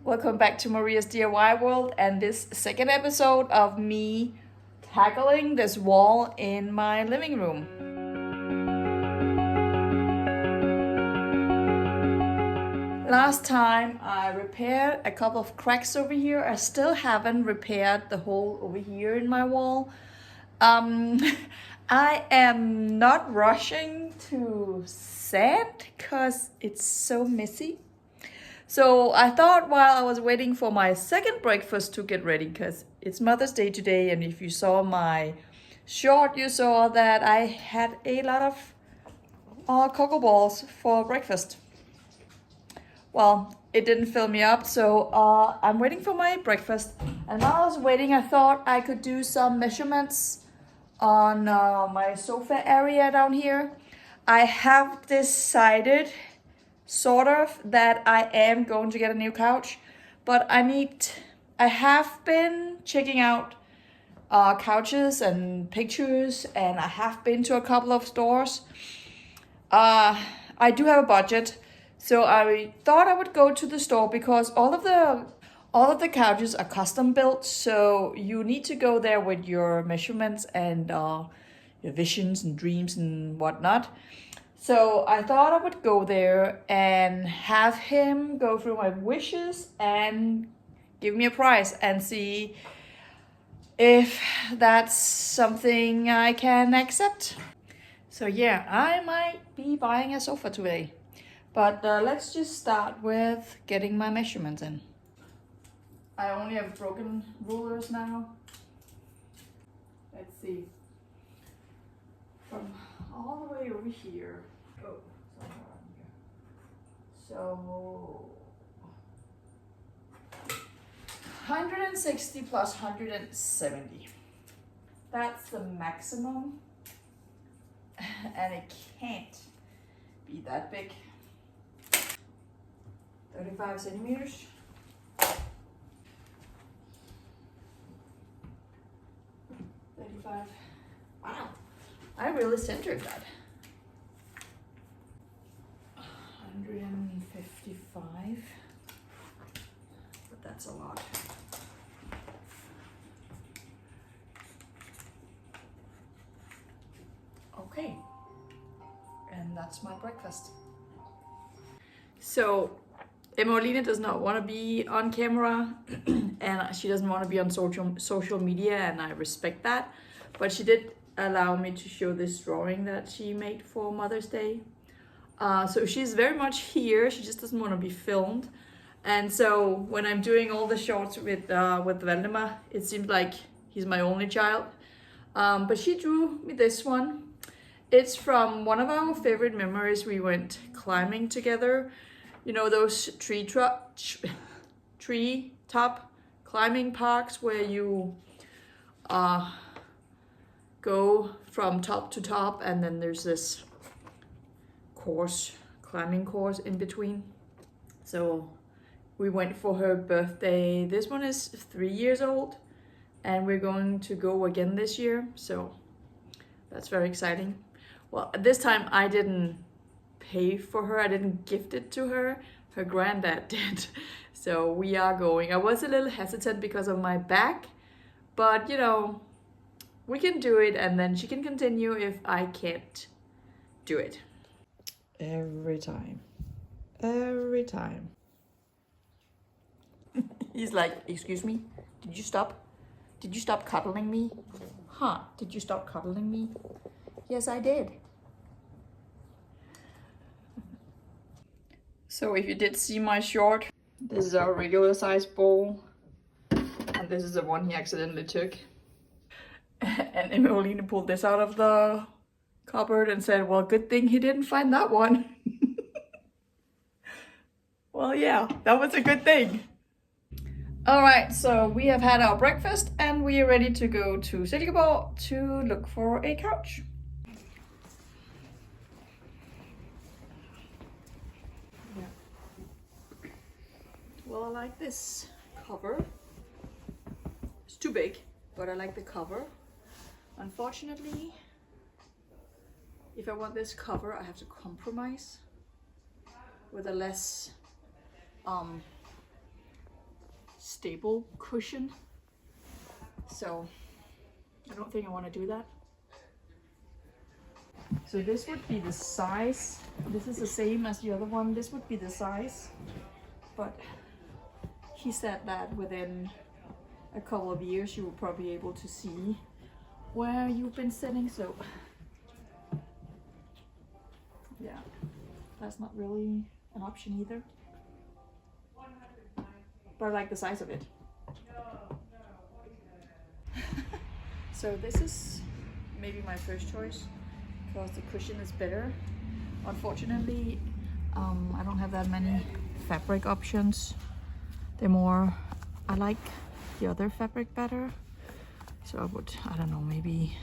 Welcome back to Maria's DIY world and this second episode of me tackling this wall in my living room. Last time I repaired a couple of cracks over here. I still haven't repaired the hole over here in my wall. I am not rushing to sand because it's so messy. So I thought while I was waiting for my second breakfast to get ready, because it's Mother's Day today, and if you saw my short, you saw that I had a lot of cocoa balls for breakfast. Well, it didn't fill me up, so I'm waiting for my breakfast. And while I was waiting, I thought I could do some measurements on my sofa area down here. I have decided sort of that I am going to get a new couch, but I have been checking out couches and pictures, and I have been to a couple of stores. I do have a budget, so I thought I would go to the store because all of the couches are custom built, so you need to go there with your measurements and your visions and dreams and whatnot. So I thought I would go there and have him go through my wishes and give me a price and see if that's something I can accept. So yeah, I might be buying a sofa today. But let's just start with getting my measurements in. I only have broken rulers now. Let's see. From all the way over here. Oh, somewhere around here. So 160 plus 170. That's the maximum. And it can't be that big. 35 centimeters. Wow, I really centered that. 155, but that's a lot. Okay, and that's my breakfast. So Emolina does not want to be on camera and she doesn't want to be on social media, and I respect that. But she did allow me to show this drawing that she made for Mother's Day. So she's very much here. She just doesn't want to be filmed. And so when I'm doing all the shorts with Valdemar, it seems like he's my only child. But she drew me this one. It's from one of our favorite memories. We went climbing together. You know, those tree top climbing parks where you go from top to top, and then there's this climbing course in between. So we went for her birthday. This one is 3 years old, and we're going to go again this year. So that's very exciting. Well, this time I didn't pay for her. I didn't gift it to her. Her granddad did. So we are going. I was a little hesitant because of my back, but you know, we can do it, and then she can continue if I can't do it. Every time. He's like, excuse me, did you stop? Did you stop cuddling me? Huh, did you stop cuddling me? Yes, I did. So if you did see my short, this is our regular size bowl, and this is the one he accidentally took. And Emolina pulled this out of the cupboard and said, well, good thing he didn't find that one. Well, yeah, that was a good thing. All right, so we have had our breakfast and we are ready to go to Silkeborg to look for a couch. Well, I like this cover. It's too big, but I like the cover. Unfortunately, if I want this cover, I have to compromise with a less stable cushion. So I don't think I want to do that. So this would be the size. This is the same as the other one. This would be the size, but he said that within a couple of years you will probably be able to see where you've been sitting. So yeah, that's not really an option either. But I like the size of it. So this is maybe my first choice because the cushion is better. Unfortunately, I don't have that many fabric options. They're more, I like the other fabric better. So I would, I don't know, maybe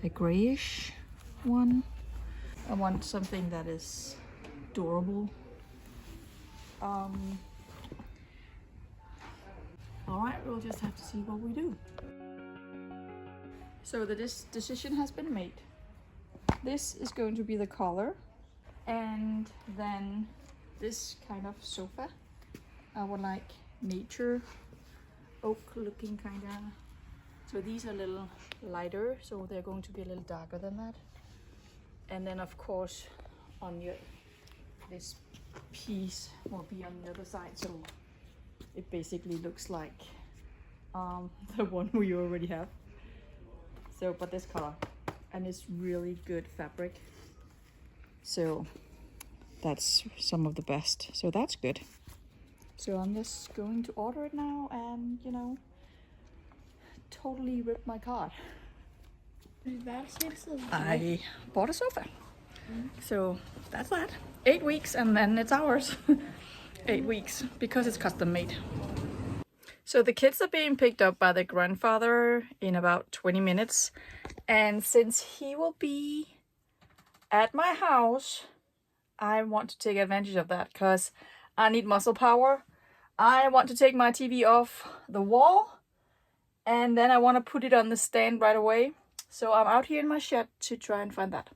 a grayish one. I want something that is durable. Alright, we'll just have to see what we do. So this decision has been made. This is going to be the color, and then this kind of sofa. I would like nature, oak looking kind of. So these are a little lighter, so they're going to be a little darker than that. And then of course on this piece will be on the other side, so it basically looks like the one we already have. So, but this color, and it's really good fabric. So that's some of the best. So that's good. So I'm just going to order it now and, you know, totally rip my card. I bought a sofa. So that's that. 8 weeks and then it's ours. 8 weeks because it's custom made. So the kids are being picked up by their grandfather in about 20 minutes. And since he will be at my house, I want to take advantage of that because I need muscle power. I want to take my TV off the wall and then I want to put it on the stand right away. So I'm out here in my shed to try and find that.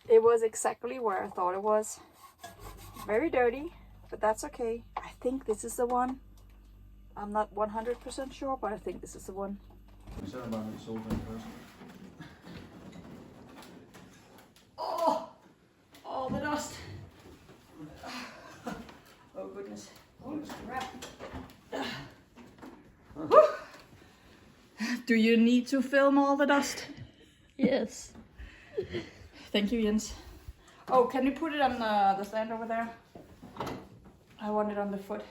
It was exactly where I thought it was. Very dirty, but that's okay. I think this is the one. I'm not 100% sure, but I think this is the one. Oh, all the dust. Oh goodness. Oh, crap. Do you need to film all the dust? Yes. Thank you, Jens. Oh, can you put it on the stand over there? I want it on the foot.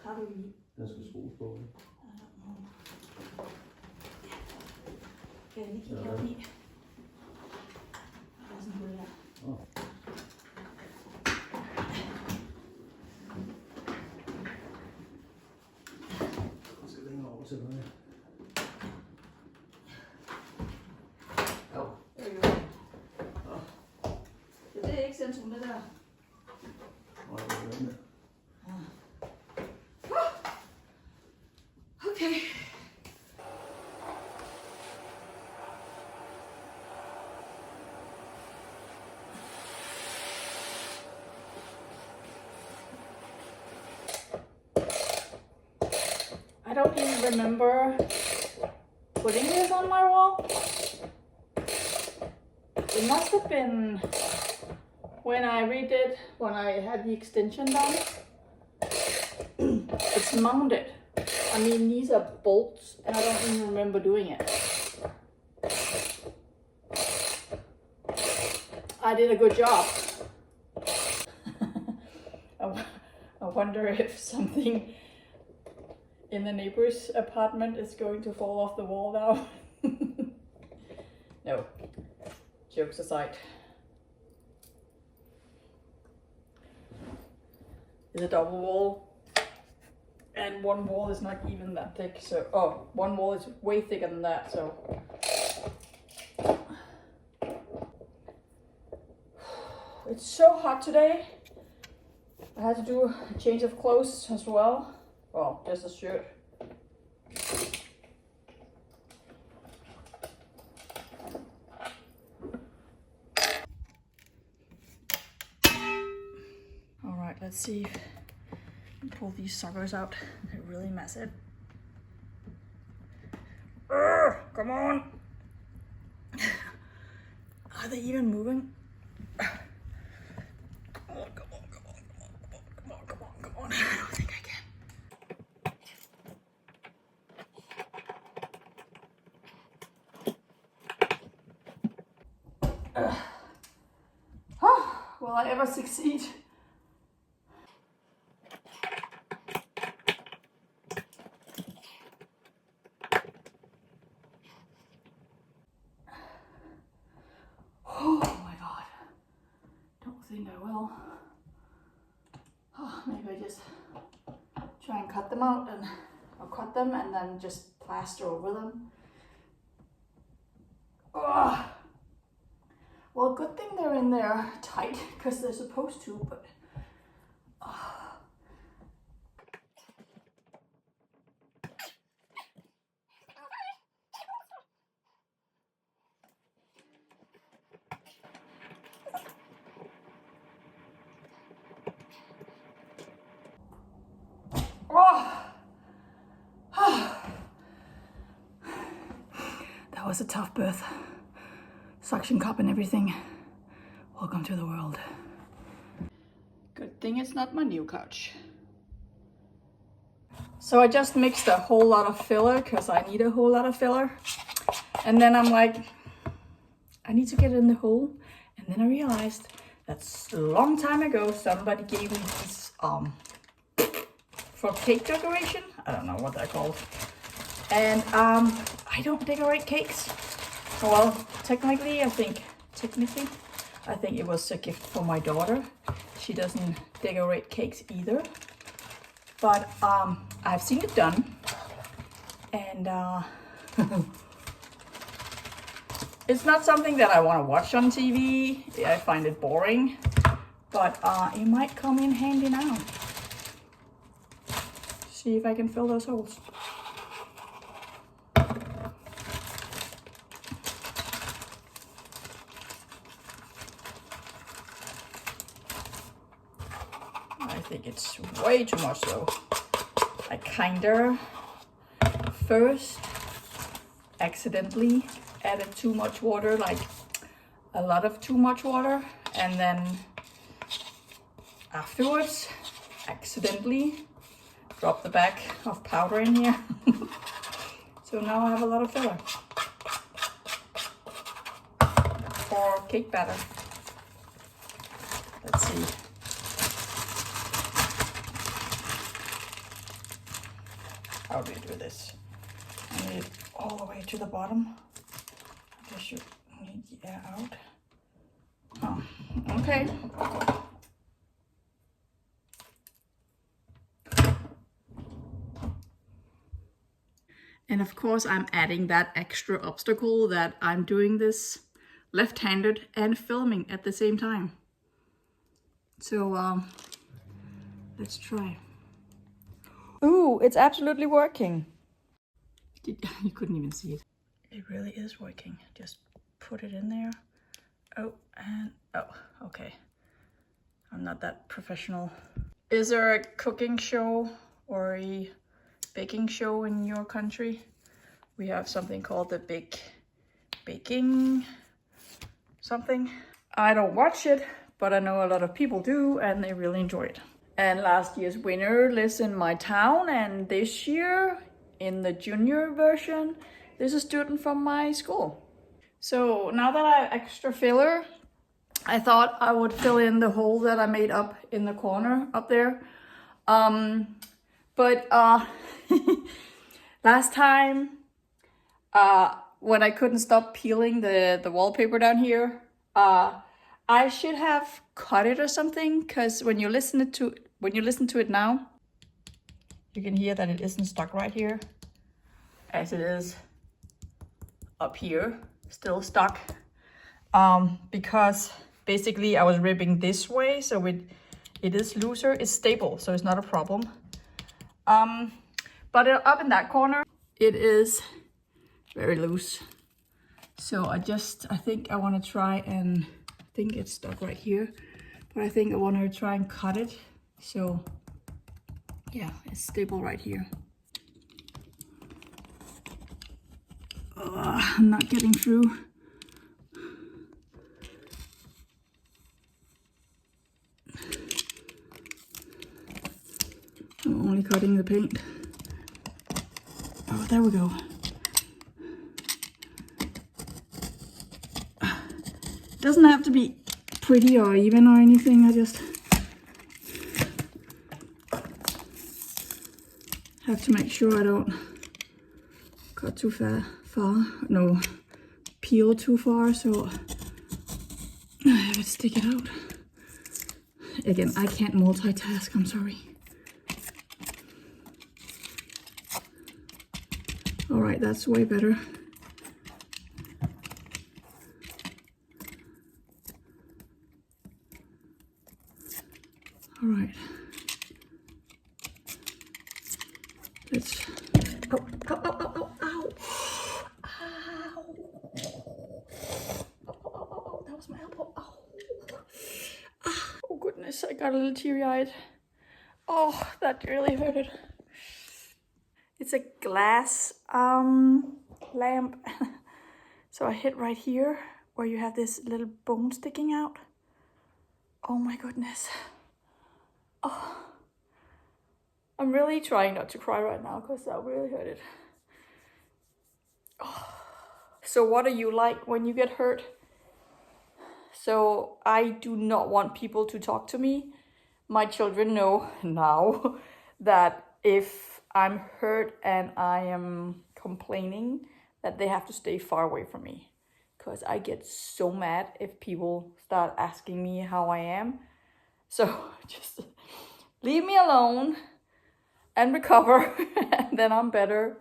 How do we... Den skal skrues på. Kan jeg lige kigge op i? Der er sådan hul her. Den skal længere over til dig. Det er ikke centrum, det der. Nej, det er det. Okay. I don't even remember putting this on my wall. It must have been when I redid, when I had the extension done. It's mounted. I mean, these are bolts, and I don't even remember doing it. I did a good job. I wonder if something in the neighbor's apartment is going to fall off the wall now. No, jokes aside. is a double wall. And one wall is not even that thick, so one wall is way thicker than that, so it's so hot today. I had to do a change of clothes as well. Well, just a shirt. All right, let's see. Pull these suckers out. They really mess it. Come on. Are they even moving? Come on, come on, come on, come on, come on, come on, come on. I don't think I can. Will I ever succeed? Oh my god. Don't think I will. Oh, maybe I just try and cut them out, and I'll cut them and then just plaster over them. Oh. Well, good thing they're in there tight because they're supposed to, but that was a tough birth. Suction cup and everything. Welcome to the world. Good thing it's not my new couch. So I just mixed a whole lot of filler because I need a whole lot of filler. And then I'm like, I need to get it in the hole. And then I realized that's a long time ago somebody gave me these for cake decoration. I don't know what they're called. And I don't decorate cakes. Well, technically I think it was a gift for my daughter. She doesn't decorate cakes either. But I've seen it done. And it's not something that I want to watch on TV. I find it boring. But it might come in handy now. See if I can fill those holes. I think it's way too much though. I kinda first accidentally added too much water, like a lot of too much water, and then afterwards accidentally dropped the bag of powder in here. So now I have a lot of filler for cake batter. Let's see. How do you do this? I need it all the way to the bottom. I guess you need the air out. Oh, okay. And of course I'm adding that extra obstacle that I'm doing this left-handed and filming at the same time. So let's try. Ooh, it's absolutely working. You couldn't even see it. It really is working. Just put it in there. Oh, and oh, okay. I'm not that professional. Is there a cooking show or a baking show in your country? We have something called the Big Baking something. I don't watch it, but I know a lot of people do and they really enjoy it. And last year's winner lives in my town, and this year in the junior version there's a student from my school. So now that I have extra filler, I thought I would fill in the hole that I made up in the corner up there. But last time when I couldn't stop peeling the wallpaper down here, I should have cut it or something, because when you listen to when you listen to it now, you can hear that it isn't stuck right here, as it is up here, still stuck. Because basically I was ripping this way, so it is looser. It's stable, so it's not a problem. But up in that corner, it is very loose. So I think I want to try and, I think it's stuck right here, but I think I want to try and cut it. So yeah, it's stable right here. I'm not getting through. I'm only cutting the paint. Oh, there we go. It doesn't have to be pretty or even or anything. I just have to make sure I don't cut too far. No, peel too far, so I have to stick it out. Again, I can't multitask, I'm sorry. All right, that's way better. All right. Let's, ow, ow, ow, ow, ow, ow. Oh, that was my elbow. Ow. Oh goodness, I got a little teary-eyed. Oh, that really hurted. It's a glass lamp. So I hit right here where you have this little bone sticking out. Oh my goodness. Oh. I'm really trying not to cry right now because that really hurted. Oh. So what are you like when you get hurt? So I do not want people to talk to me. My children know now that if I'm hurt and I am complaining, that they have to stay far away from me. Because I get so mad if people start asking me how I am. So just leave me alone and recover, and then I'm better.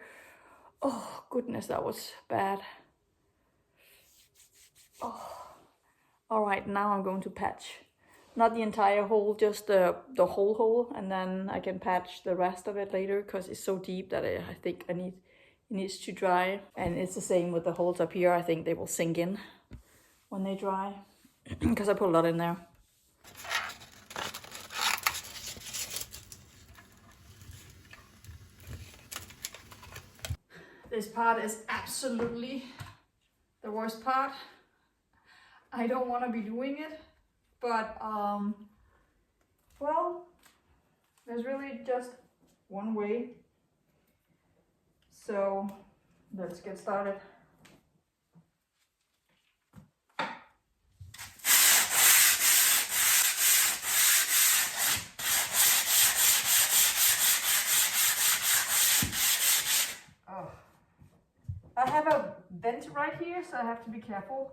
Oh goodness, that was bad. Oh. All right, now I'm going to patch. Not the entire hole, just the whole hole, and then I can patch the rest of it later because it's so deep that I think it needs to dry. And it's the same with the holes up here. I think they will sink in when they dry because I put a lot in there. This part is absolutely the worst part. I don't want to be doing it, but well, there's really just one way. So let's get started. Oh. I have a vent right here, so I have to be careful.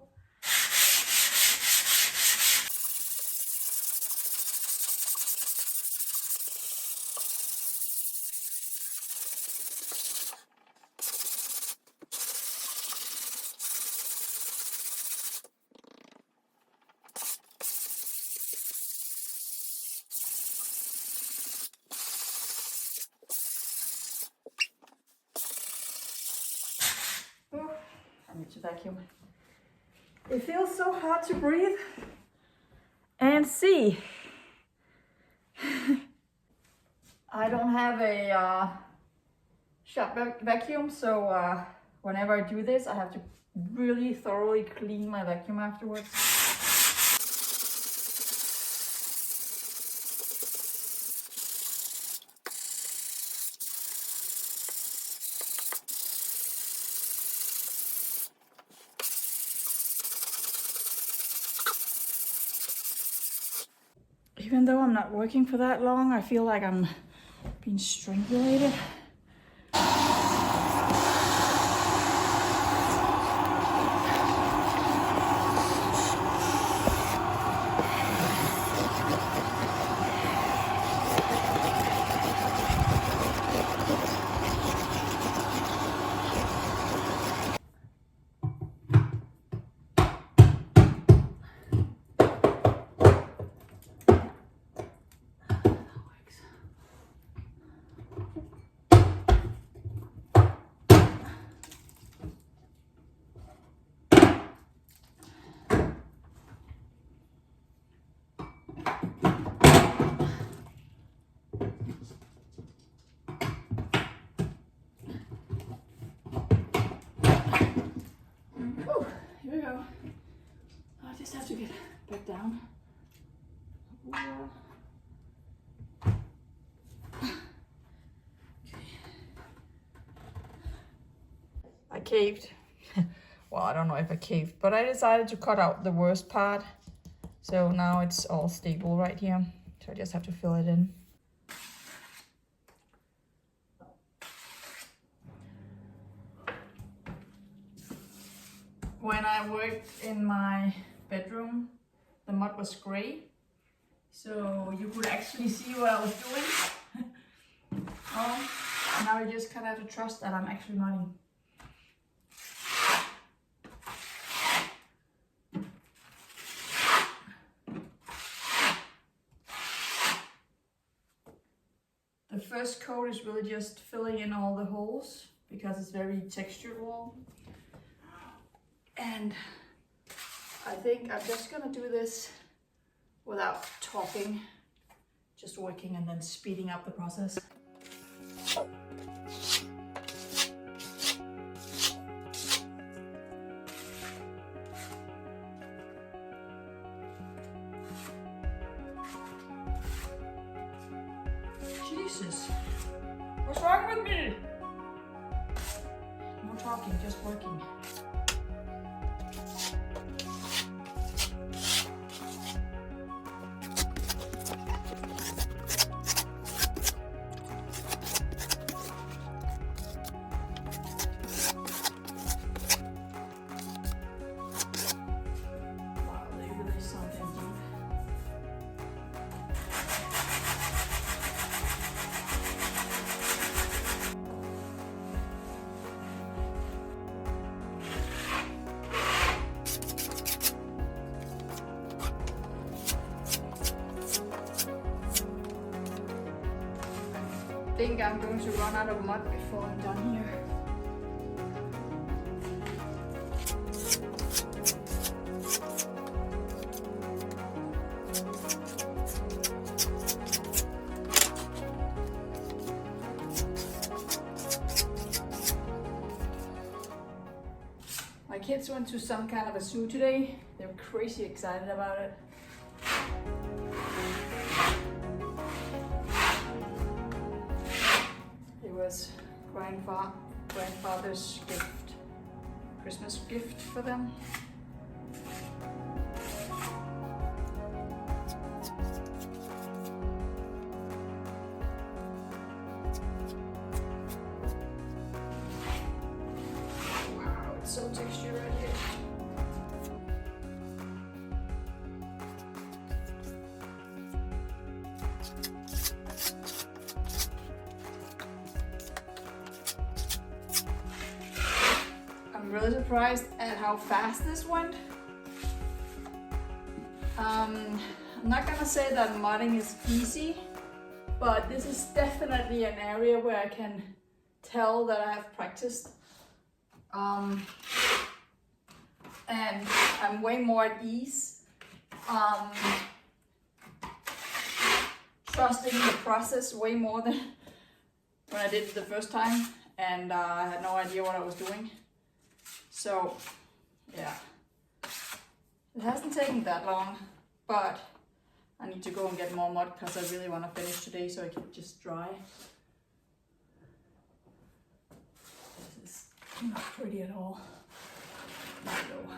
I need to vacuum. It feels so hard to breathe and see. I don't have a shop vacuum, so whenever I do this, I have to really thoroughly clean my vacuum afterwards. Even though I'm not working for that long, I feel like I'm being strangulated. down. I caved. Well, I don't know if I caved, but I decided to cut out the worst part. So now it's all stable right here. So I just have to fill it in. When I worked in my bedroom, the mud was gray. So you could actually see what I was doing. Oh, now you just kind of have to trust that I'm actually mudding. The first coat is really just filling in all the holes because it's very textured wall. And I think I'm just gonna do this without talking, just working and then speeding up the process. Jesus, what's wrong with me? No talking, just working. I think I'm going to run out of mud before I'm done here. My kids went to some kind of a zoo today. They were crazy excited about it. Was grandfather's gift, Christmas gift for them. Wow, it's so textured right here. I'm really surprised at how fast this went. I'm not gonna say that modding is easy, but this is definitely an area where I can tell that I have practiced. And I'm way more at ease. Trusting the process way more than when I did it the first time, and I had no idea what I was doing. So, yeah, it hasn't taken that long, but I need to go and get more mud because I really want to finish today so I can just dry. This is not pretty at all. There we go.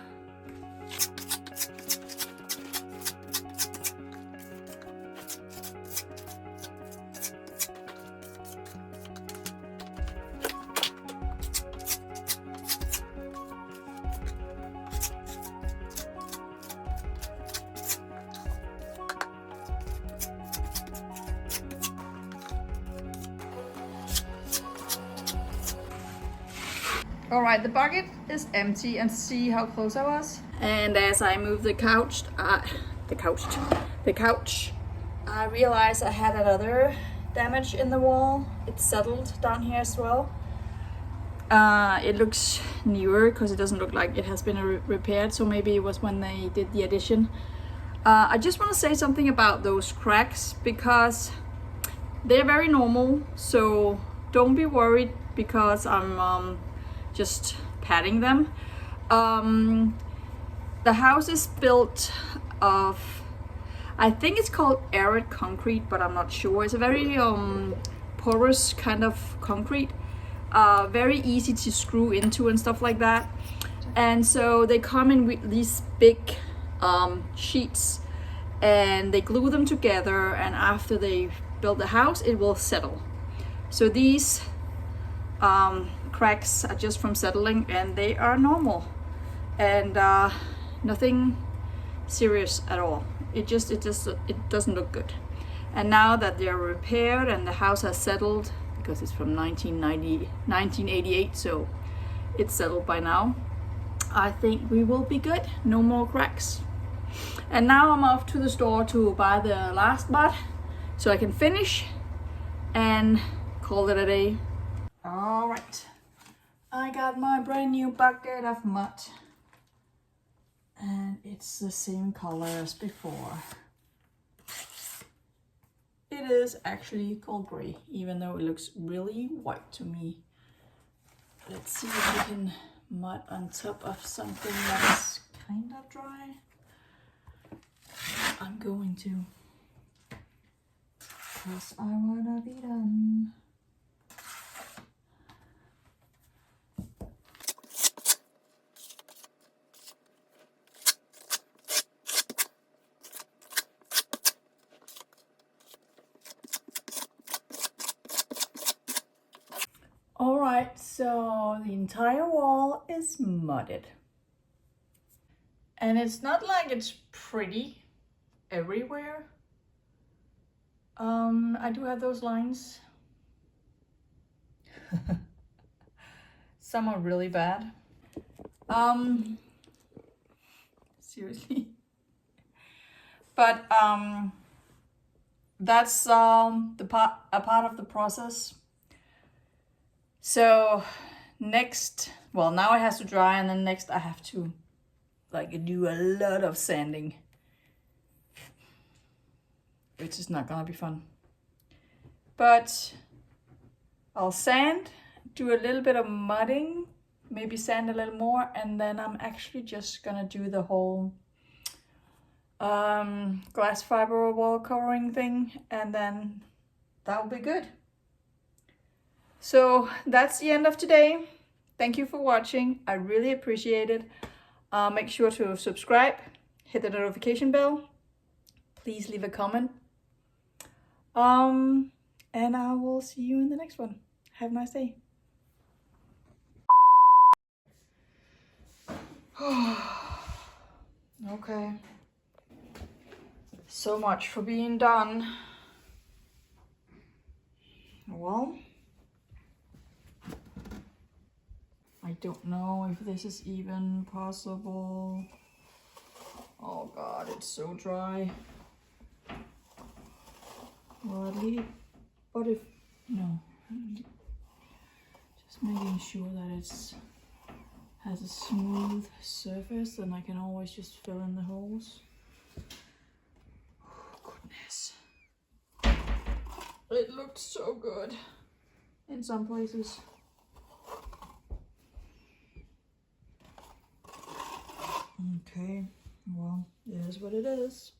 All right, the bucket is empty, and see how close I was. And as I moved the couch, I realized I had another damage in the wall. It's settled down here as well. It looks newer because it doesn't look like it has been repaired. So maybe it was when they did the addition. I just want to say something about those cracks because they're very normal. So don't be worried because I'm just patting them. The house is built of, I think it's called aerated concrete, but I'm not sure. It's a very porous kind of concrete, very easy to screw into and stuff like that. And so they come in with these big sheets, and they glue them together, and after they build the house, it will settle. So these cracks are just from settling, and they are normal, and nothing serious at all. It doesn't look good. And now that they're repaired and the house has settled, because it's from 1988, so it's settled by now, I think we will be good. No more cracks. And now I'm off to the store to buy the last mud so I can finish and call it a day. All right, I got my brand new bucket of mud, and it's the same color as before. It is actually called gray, even though it looks really white to me. Let's see if we can mud on top of something that's kind of dry. I'm going to, because I wanna be done. All right, so the entire wall is mudded. And it's not like it's pretty everywhere. I do have those lines. Some are really bad. Seriously. But that's a part of the process. So next, well, now it has to dry, and then next I have to do a lot of sanding, which is not gonna be fun. But I'll sand, do a little bit of mudding, maybe sand a little more, and then I'm actually just gonna do the whole glass fiber wall covering thing, and then that will be good. So that's the end of today. Thank you for watching. I really appreciate it. Make sure to subscribe, hit the notification bell. Please leave a comment. And I will see you in the next one. Have a nice day. Okay. So much for being done. Well, I don't know if this is even possible. Oh God, it's so dry. Well, at least, but if, no. Just making sure that it's has a smooth surface, and I can always just fill in the holes. Oh, goodness. It looked so good in some places. Okay, well, it is what it is.